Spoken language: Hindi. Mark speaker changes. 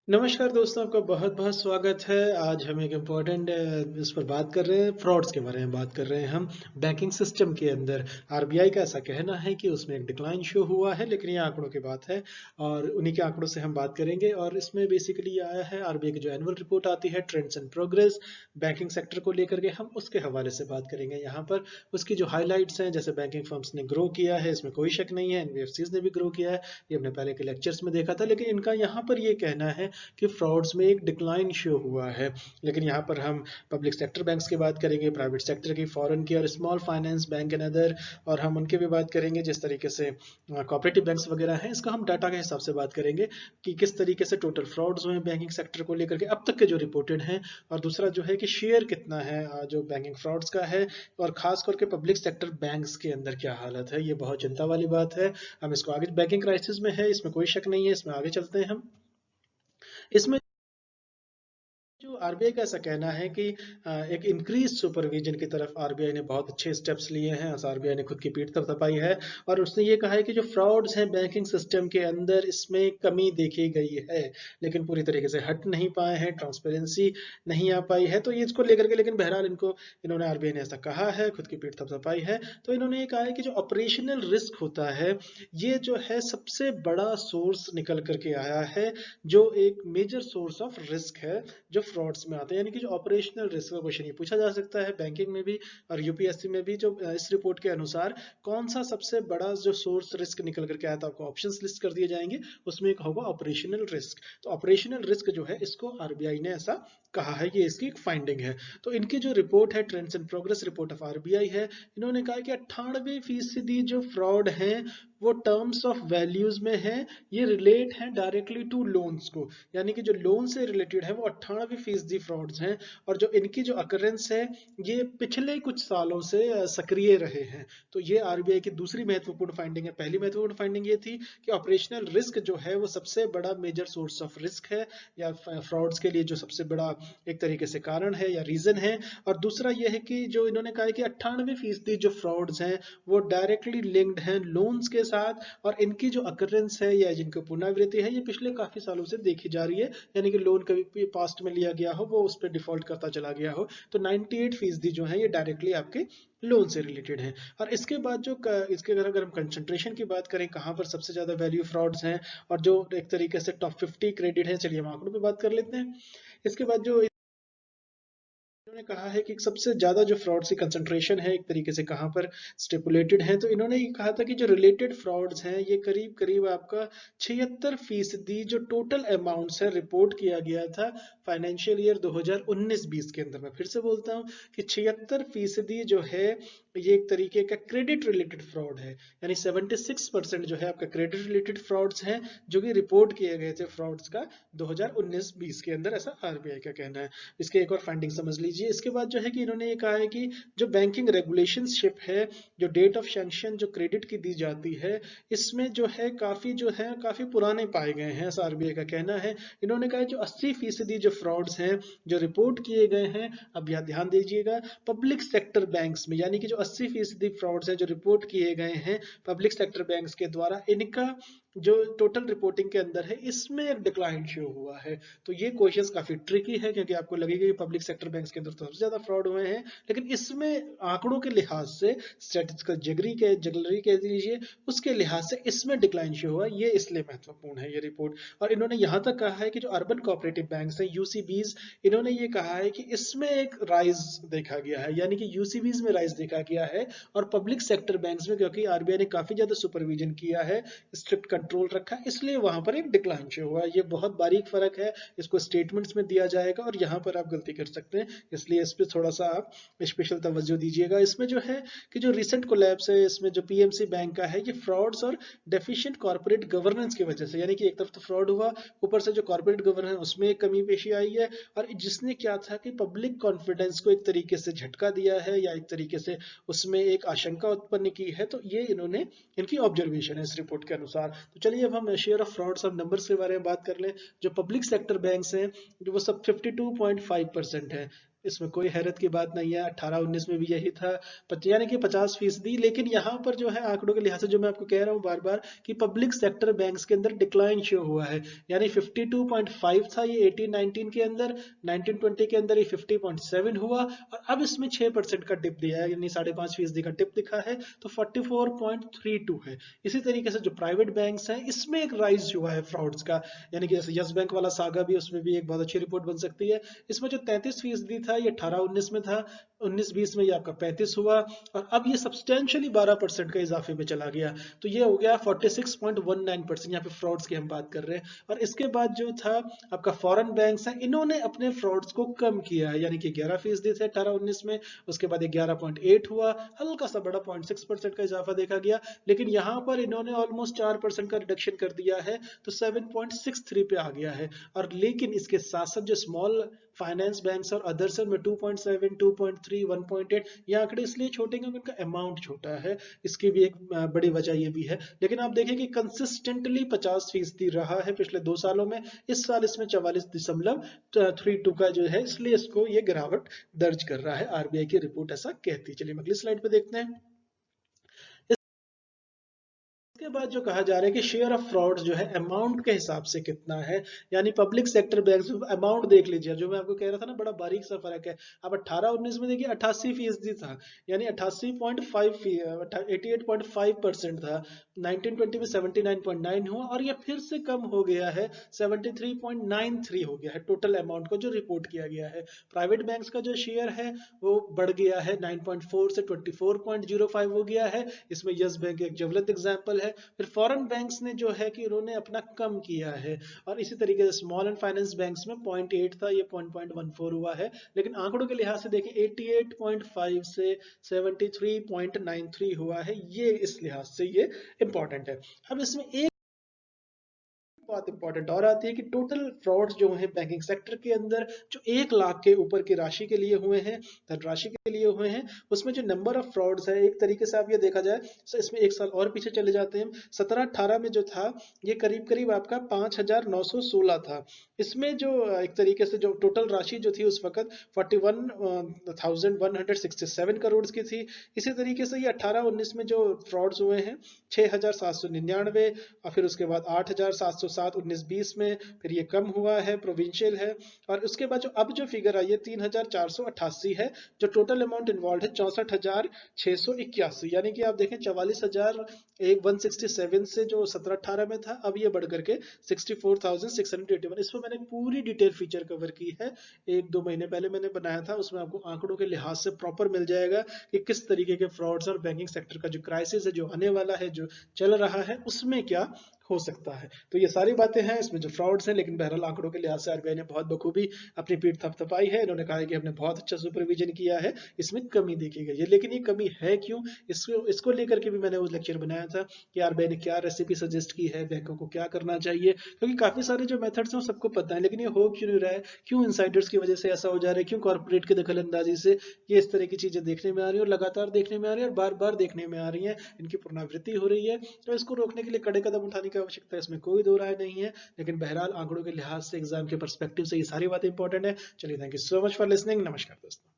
Speaker 1: नमस्कार दोस्तों, आपका बहुत-बहुत स्वागत है। आज हम एक इम्पोर्टेंट इस पर बात कर रहे हैं, फ्रॉड्स के बारे में बात कर रहे हैं हम। बैंकिंग सिस्टम के अंदर आरबीआई का ऐसा कहना है कि उसमें एक डिक्लाइन शो हुआ है, लेकिन ये आंकड़ों की बात है और उन्हीं के आंकड़ों से हम बात करेंगे। और इसमें बेसिकली ये आया है आरबीआई की जो एनुअल रिपोर्ट आती है, trends and progress banking sector को लेकर के, हम उसके हवाले से बात करेंगे यहाँ पर। उसकी जो हाइलाइट्स हैं, जैसे बैंकिंग फर्म्स ने ग्रो किया है, इसमें कोई शक नहीं है। एनबीएफसीज ने भी ग्रो किया है, ये हमने पहले के लेक्चर्स में देखा था। लेकिन इनका यहाँ पर ये कहना है कि फ्रॉड्स में एक डिक्लाइन शो हुआ है। लेकिन यहाँ पर हम पब्लिक सेक्टर बैंक्स की बात करेंगे, प्राइवेट सेक्टर की, फॉरेन की और small finance bank and other, और हम उनकी भी बात करेंगे जिस तरीके से कोऑपरेटिव बैंक्स वगैरह हैं। इसका हम डाटा के हिसाब से बात करेंगे कि किस तरीके से टोटल फ्रॉड्स हुए बैंकिंग सेक्टर को लेकर के अब तक के जो रिपोर्टेड हैं, और दूसरा जो है कि शेयर कितना है जो बैंकिंग फ्रॉड्स का है, और खास करके पब्लिक सेक्टर बैंक्स के अंदर क्या हालत है। ये बहुत चिंता वाली बात है। हम इसको आगे, बैंकिंग क्राइसिस में है, इसमें कोई शक नहीं है। इसमें आगे चलते हैं हम। इसमें जो आरबीआई का ऐसा कहना है कि एक इंक्रीज सुपरविजन की तरफ आरबीआई ने बहुत अच्छे स्टेप्स लिए हैं। आरबीआई ने खुद की पीठ थपथपाई है और उसने ये कहा है कि जो फ्रॉड्स हैं बैंकिंग सिस्टम के अंदर, इसमें कमी देखी गई है, लेकिन पूरी तरीके से हट नहीं पाए हैं, ट्रांसपेरेंसी नहीं आ पाई है। तो ये इसको लेकर के, लेकिन बहरहाल इन्होंने आरबीआई ने ऐसा कहा है, खुद की पीठ थपथपाई है। तो इन्होंने ये कहा है कि जो ऑपरेशनल रिस्क होता है, ये जो है सबसे बड़ा सोर्स निकल करके आया है, जो एक मेजर सोर्स ऑफ रिस्क है जो फ्रॉड्स में आते हैं। यानी कि जो ऑपरेशनल रिस्क का क्वेश्चन ये पूछा जा सकता है बैंकिंग में भी और यूपीएससी में भी। जो इस रिपोर्ट के अनुसार कौन सा सबसे बड़ा जो सोर्स रिस्क निकल करके आया था, आपको ऑप्शंस लिस्ट कर दिए जाएंगे, उसमें एक होगा ऑपरेशनल रिस्क। तो ऑपरेशनल रिस्क जो है, इसको आरबीआई ने ऐसा कहा है, ये इसकी एक फाइंडिंग है। तो इनकी जो रिपोर्ट है, trends and progress report of RBI है, इन्होंने कहा कि 98% जो फ्रॉड है वो टर्म्स ऑफ वैल्यूज में है। ये रिलेट है डायरेक्टली टू लोन्स को, यानी कि जो लोन से रिलेटेड है वो 98% फ्रॉड्स हैं। और जो इनकी जो अकरेंस है, ये पिछले कुछ सालों से सक्रिय रहे हैं। तो ये आरबीआई की दूसरी महत्वपूर्ण फाइंडिंग है। पहली महत्वपूर्ण फाइंडिंग ये थी कि ऑपरेशनल रिस्क जो है वो सबसे बड़ा मेजर सोर्स ऑफ रिस्क है, या फ्रॉड्स के लिए जो सबसे बड़ा एक तरीके से कारण है या रीजन है। और दूसरा ये है कि जो इन्होंने कहा है कि 98% जो फ्रॉड्स हैं वो डायरेक्टली लिंक्ड हैं लोन्स के साथ, और इनकी जो अकरेंस है या जिनकी पुनरावृत्ति है, ये पिछले काफी सालों से देखी जा रही है। यानी कि लोन कभी पास्ट में लिया गया हो, वो उस पर डिफॉल्ट करता चला गया हो। तो 98% जो है ये डायरेक्टली आपके लोन से रिलेटेड है। और इसके बाद जो इसके अगर हम कंसंट्रेशन की बात करें, कहाँ पर सबसे ज्यादा वैल्यू फ्रॉड्स हैं और जो एक तरीके से टॉप 50 क्रेडिट है, चलिए हम आंकड़ों पे बात कर लेते हैं। इसके बाद जो इन्होंने कहा है कि सबसे ज्यादा जो फ्रॉड्स की कंसंट्रेशन है, एक तरीके से कहाँ पर स्टिपुलेटेड है, तो इन्होंने ये कहा था कि जो रिलेटेड फ्रॉड्स हैं, ये करीब करीब आपका 76% जो टोटल अमाउंट्स है रिपोर्ट किया गया था फाइनेंशियल ईयर 2019-20 के अंदर। मैं फिर से बोलता हूँ कि 76% जो है ये एक तरीके का क्रेडिट रिलेटेड फ्रॉड है। यानी 76% जो है आपका क्रेडिट रिलेटेड फ्रॉड्स हैं, जो कि रिपोर्ट किए गए थे फ्रॉड्स का 2019-20 के अंदर, ऐसा आरबीआई का कहना है। इसके एक और फाइंडिंग समझ लीजिए। इसके बाद जो है कि इन्होंने ये कहा है कि जो बैंकिंग रेगुलेशनशिप है, जो डेट ऑफ सैंक्शन जो क्रेडिट की दी जाती है, इसमें जो है काफी पुराने पाए गए हैं, ऐसा आरबीआई का कहना है। इन्होंने कहा जो 80% जो फ्रॉड्स हैं जो रिपोर्ट किए गए हैं, अब यहाँ ध्यान दीजिएगा, पब्लिक सेक्टर बैंक्स में, यानी कि जो 80% फ्रॉड्स हैं जो रिपोर्ट किए गए हैं पब्लिक सेक्टर बैंक्स के द्वारा, इनका जो टोटल रिपोर्टिंग के अंदर है, इसमें एक डिक्लाइन शो हुआ है। तो ये क्वेश्चंस काफी ट्रिकी है, क्योंकि आपको लगेगा कि पब्लिक सेक्टर बैंक्स के अंदर तो सबसे ज्यादा फ्रॉड हुए हैं, लेकिन इसमें आंकड़ों के लिहाज से, स्टैटिस्टिकल जगलरी कह दीजिए, उसके लिहाज से इसमें डिक्लाइन शो हुआ। ये इसलिए महत्वपूर्ण है ये रिपोर्ट। और इन्होंने यहाँ तक कहा है कि जो अर्बन कोऑपरेटिव बैंक्स हैं, यूसीबीज, इन्होंने ये कहा है कि इसमें एक राइज देखा गया है, यानी कि यूसीबीज में राइज देखा गया है। और पब्लिक सेक्टर बैंक्स में, क्योंकि आरबीआई ने काफी ज्यादा सुपरविजन किया है, स्ट्रिक्ट कंट्रोल रखा, इसलिए वहां पर एक डिक्लाइन शो हुआ। ये बहुत बारीक फर्क है, इसको स्टेटमेंट्स में दिया जाएगा और यहाँ पर आप गलती कर सकते हैं, इसलिए इस पर थोड़ा सा आप स्पेशल तवज्जो दीजिएगा। इसमें जो है कि जो रिसेंट कोलैप्स है, इसमें जो पीएमसी बैंक का है, ये फ्रॉड्स और डेफिशिएंट कॉर्पोरेट गवर्नेंस की वजह से, यानी कि एक तरफ तो फ्रॉड हुआ, ऊपर से जो कॉर्पोरेट गवर्नेंस उसमें एक कमी पेशी आई है, और जिसने क्या था कि पब्लिक कॉन्फिडेंस को एक तरीके से झटका दिया है, या एक तरीके से उसमें एक आशंका उत्पन्न की है। तो ये इन्होंने, इनकी ऑब्जर्वेशन है इस रिपोर्ट के अनुसार। तो चलिए अब हम शेयर ऑफ फ्रॉड सब नंबर्स के बारे में बात कर लें। जो पब्लिक सेक्टर बैंक्स हैं, जो वो सब 52.5% है। इसमें कोई हैरत की बात नहीं है, 18-19 में भी यही था, यानी कि 50%। लेकिन यहाँ पर जो है आंकड़ों के लिहाज से जो मैं आपको कह रहा हूँ बार बार कि पब्लिक सेक्टर बैंक्स के अंदर डिक्लाइन शो हुआ है, यानी 52.5 था ये 18-19 के अंदर, 19-20 के अंदर ये 50.7 हुआ, और अब इसमें 6% का डिप दिया है, यानी 5.5% का डिप दिखा है, तो 44.32 है। इसी तरीके से जो प्राइवेट बैंक्स हैं इसमें एक राइज हुआ है फ्रॉड्स का, यानी कि जैसे यस बैंक वाला सागा भी, उसमें भी एक बहुत अच्छी रिपोर्ट बन सकती है। इसमें जो 33% था ये 18-19 में था, 19-20 में ये आपका 35 हुआ, और अब ये सब्सटेंशियली 12% का इजाफे में चला गया, तो ये हो गया 46.19%। यहाँ पे फ्रॉड्स की हम बात कर रहे हैं। और इसके बाद जो था आपका फॉरेन बैंक्स हैं, इन्होंने अपने फ्रॉड्स को कम किया है, यानी कि 11% थे 18-19 में, उसके बाद 11.8 हुआ, हल्का सा बड़ा 0.6% का इजाफा देखा गया, लेकिन यहाँ पर इन्होंने ऑलमोस्ट 4% का रिडक्शन कर दिया है, तो 7.63 पे आ गया है। और लेकिन इसके साथ साथ जो स्मॉल फाइनेंस बैंक्स और अदर्स में 2.7, 2.3, 1.8, ये आंकड़े इसलिए छोटे क्योंकि उनका अमाउंट छोटा है, इसकी भी एक बड़ी वजह ये भी है। लेकिन आप देखें कि कंसिस्टेंटली 50% रहा है पिछले 2 सालों में, इस साल इसमें 44.32 का जो है, इसलिए इसको ये गिरावट दर्ज कर रहा है, आरबीआई की रिपोर्ट ऐसा कहती है। चलिए अगली स्लाइड पे देखते हैं। इसके बाद जो कहा जा रहा है कि शेयर ऑफ फ्रॉड्स जो है अमाउंट के हिसाब से कितना है, यानी पब्लिक सेक्टर बैंक्स अमाउंट देख लीजिए, जो मैं आपको कह रहा था ना बड़ा बारीक सा फर्क है। अब 18-19 में देखिए 88% था, यानी 88.5, 88.5% था, 19-20 में 79.9 हुआ, और ये फिर से कम हो गया है, 73.93 हो गया है टोटल अमाउंट को जो रिपोर्ट किया गया है। प्राइवेट बैंक्स का जो शेयर है वो बढ़ गया है, 9.4 से 24.05 हो गया है, इसमें यस बैंक एक ज्वलंत एग्जाम्पल है। फिर फॉरेन बैंक्स ने जो है कि उन्होंने अपना कम किया है, और इसी तरीके से स्मॉल एंड फाइनेंस बैंक्स में 0.8 था, ये 0.14 हुआ है। लेकिन आंकड़ों के लिहाज से देखें 88.5 से 73.93 हुआ है, ये इस लिहाज से ये इंपॉर्टेंट है। अब इसमें एक बात इंपॉर्टेंट और आती है कि टोटल फ्रॉड्स जो हैं बैंकिंग सेक्टर के अंदर, जो 1 लाख के ऊपर की राशि के लिए हुए हैं, धनराशि के लिए हुए हैं, उसमें जो नंबर ऑफ फ्रॉड्स है, एक तरीके से आप ये देखा जाए तो इसमें 1 साल और पीछे चले जाते हैं, 17-18 में जो था ये करीब करीब आपका 5,916 था। इसमें जो एक तरीके से जो टोटल राशि जो थी उस वक्त 41,167 करोड़ की थी। इसी तरीके से ये 18-19 में जो फ्रॉड्स हुए हैं 6,799, और फिर उसके बाद 8,707 19-20 में, फिर ये कम हुआ है, प्रोविंशियल है। और उसके बाद जो अब जो फिगर आई है 3,488 है, जो टोटल अमाउंट इन्वॉल्व है 64,681, यानी कि आप देखें 44,167 से जो 17-18 में था, अब ये बढ़ करके 64,681। इसमें मैंने पूरी डिटेल फीचर कवर की है, 1-2 महीने पहले मैंने बनाया था, उसमें आपको आंकड़ों के लिहाज से प्रॉपर मिल जाएगा कि किस तरीके के फ्रॉड्स और बैंकिंग सेक्टर का जो क्राइसिस है जो आने वाला है, जो चल रहा है, उसमें क्या हो सकता है। तो ये सारी बातें हैं इसमें जो फ्रॉड्स हैं, लेकिन बहरहाल आंकड़ों के लिहाज से आरबीआई ने बहुत बखूबी अपनी पीठ थपथपाई है। इन्होंने कहा है कि हमने बहुत अच्छा सुपरविजन किया है, इसमें कमी देखी गई है। लेकिन ये कमी है क्यों, इसको लेकर के भी मैंने वो लेक्चर बनाया था कि आरबीआई ने क्या रेसिपी सजेस्ट की है, बैंकों को क्या करना चाहिए, क्योंकि काफी सारे जो मेथड्स हैं वो सबको पता है, लेकिन ये हो क्यों नहीं रहा है, क्यों इनसाइडर्स की वजह से ऐसा हो जा रहा है, क्यों कॉर्पोरेट की दखल अंदाजी से ये इस तरह की चीजें देखने में आ रही है, और लगातार देखने में आ रही है, और बार बार देखने में आ रही है, इनकी पुनरावृत्ति हो रही है। तो इसको रोकने के लिए कड़े कदम उठाने की आवश्यकता है, इसमें कोई दो राय नहीं है। लेकिन बहरहाल आंकड़ों के लिहाज से एग्जाम के पर्सपेक्टिव से ये सारी बातें इंपॉर्टेंट है। चलिए, thank you so much for listening. नमस्कार दोस्तों।